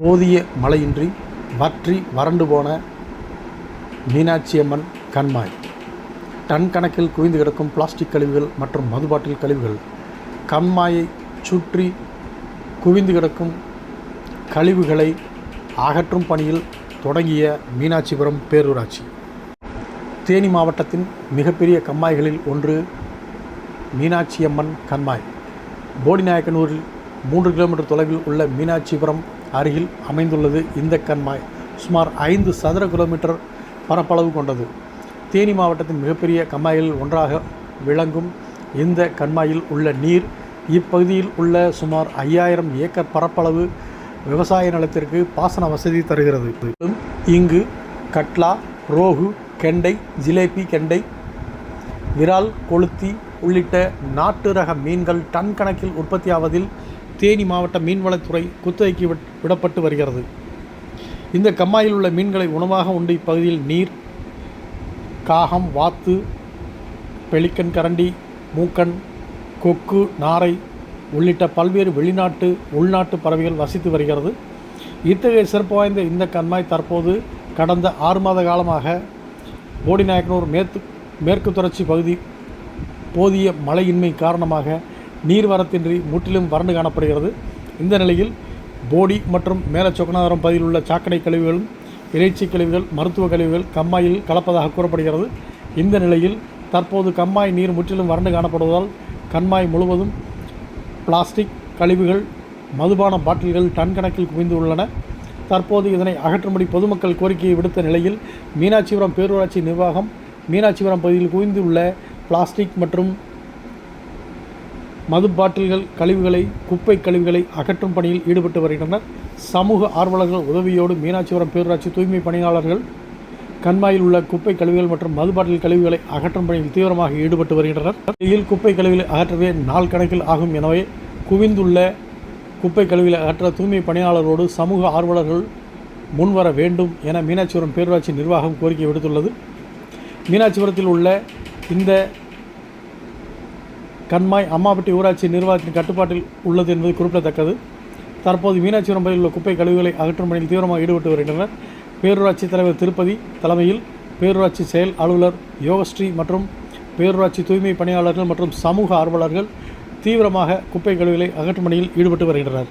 போதிய மழையின்றி வற்றி வறண்டு போன மீனாட்சியம்மன் கண்மாய். டன் கணக்கில் குவிந்து கிடக்கும் பிளாஸ்டிக் கழிவுகள் மற்றும் மதுபாட்டில் கழிவுகள். கண்மாயை சுற்றி குவிந்து கிடக்கும் கழிவுகளை அகற்றும் பணியில் தொடங்கிய மீனாட்சிபுரம் பேரூராட்சி. தேனி மாவட்டத்தின் மிகப்பெரிய கண்மாய்களில் ஒன்று மீனாட்சியம்மன் கண்மாய். போடிநாயக்கனூரில் 3 கிலோமீட்டர் தொலைவில் உள்ள மீனாட்சிபுரம் அருகில் அமைந்துள்ளது. இந்த கண்மாய் சுமார் 5 சதுர கிலோமீட்டர் பரப்பளவு கொண்டது. தேனி மாவட்டத்தின் மிகப்பெரிய கண்மாய்களில் ஒன்றாக விளங்கும் இந்த கண்மாயில் உள்ள நீர் இப்பகுதியில் உள்ள சுமார் 5000 ஏக்கர் பரப்பளவு விவசாய நிலத்திற்கு பாசன வசதி தருகிறது. இங்கு கட்லா, ரோகு, கெண்டை, ஜிலேபி கெண்டை, விரால், கொளுத்தி உள்ளிட்ட நாட்டு ரக மீன்கள் டன் கணக்கில் உற்பத்தியாவதில் தேனி மாவட்ட மீன்வளத்துறை குத்தகைக்கு விடப்பட்டு வருகிறது. இந்த கம்மாயில் உள்ள மீன்களை உணவாக உண்டு இப்பகுதியில் நீர், காகம், வாத்து, பெலிக்கன், கரண்டி, மூக்கன், கொக்கு, நாரை உள்ளிட்ட பல்வேறு வெளிநாட்டு உள்நாட்டு பறவைகள் வசித்து வருகிறது. இத்தகைய சிறப்பு வாய்ந்த இந்த கண்மாய் தற்போது கடந்த 6 மாத காலமாக போடிநாயக்கனூர் மேற்கு தொடர்ச்சி பகுதி போதிய மழையின்மை காரணமாக நீர்வரத்தின்றி முற்றிலும் வறண்டு காணப்படுகிறது. இந்த நிலையில் போடி மற்றும் மேலச்சொக்கனாதரம் பகுதியில் உள்ள சாக்கடை கழிவுகளும் இறைச்சி கழிவுகள், மருத்துவ கழிவுகள் கம்மாயில் கலப்பதாக கூறப்படுகிறது. இந்த நிலையில் தற்போது கம்மாய் நீர் முற்றிலும் வறண்டு காணப்படுவதால் கண்மாய் முழுவதும் பிளாஸ்டிக் கழிவுகள், மதுபான பாட்டில்கள் டன் கணக்கில் குவிந்து உள்ளன. தற்போது இதனை அகற்றும்படி பொதுமக்கள் கோரிக்கையை விடுத்த நிலையில் மீனாட்சிபுரம் பேரூராட்சி நிர்வாகம் மீனாட்சிபுரம் பகுதியில் குவிந்து உள்ள பிளாஸ்டிக் மற்றும் மது பாட்டில்கள் கழிவுகளை, குப்பை கழிவுகளை அகற்றும் பணியில் ஈடுபட்டு வருகின்றனர். சமூக ஆர்வலர்கள் உதவியோடு மீனாட்சிபுரம் பேரூராட்சி தூய்மை பணியாளர்கள் கண்மாயில் உள்ள குப்பை கழிவுகள் மற்றும் மது பாட்டில் கழிவுகளை அகற்றும் பணியில் தீவிரமாக ஈடுபட்டு வருகின்றனர். இதில் குப்பை கழிவுகளை அகற்றவே நாள் கணக்கில் ஆகும். எனவே குவிந்துள்ள குப்பை கழிவுகளை அகற்ற தூய்மை பணியாளரோடு சமூக ஆர்வலர்கள் முன்வர வேண்டும் என மீனாட்சிபுரம் பேரூராட்சி நிர்வாகம் கோரிக்கை விடுத்துள்ளது. மீனாட்சிபுரத்தில் உள்ள இந்த கண்மாய் அம்மாபட்டி ஊராட்சி நிர்வாகத்தின் கட்டுப்பாட்டில் உள்ளது என்பது குறிப்பிடத்தக்கது. தற்போது மீனாட்சிபுரம் பகுதியில் உள்ள குப்பை கழிவுகளை அகற்றும் பணியில் தீவிரமாக ஈடுபட்டு வருகின்றனர். பேரூராட்சி தலைவர் திருப்பதி தலைமையில் பேரூராட்சி செயல் அலுவலர் யோகஸ்ரீ மற்றும் பேரூராட்சி தூய்மை பணியாளர்கள் மற்றும் சமூக ஆர்வலர்கள் தீவிரமாக குப்பை கழிவுகளை அகற்றும் பணியில் ஈடுபட்டு வருகின்றனர்.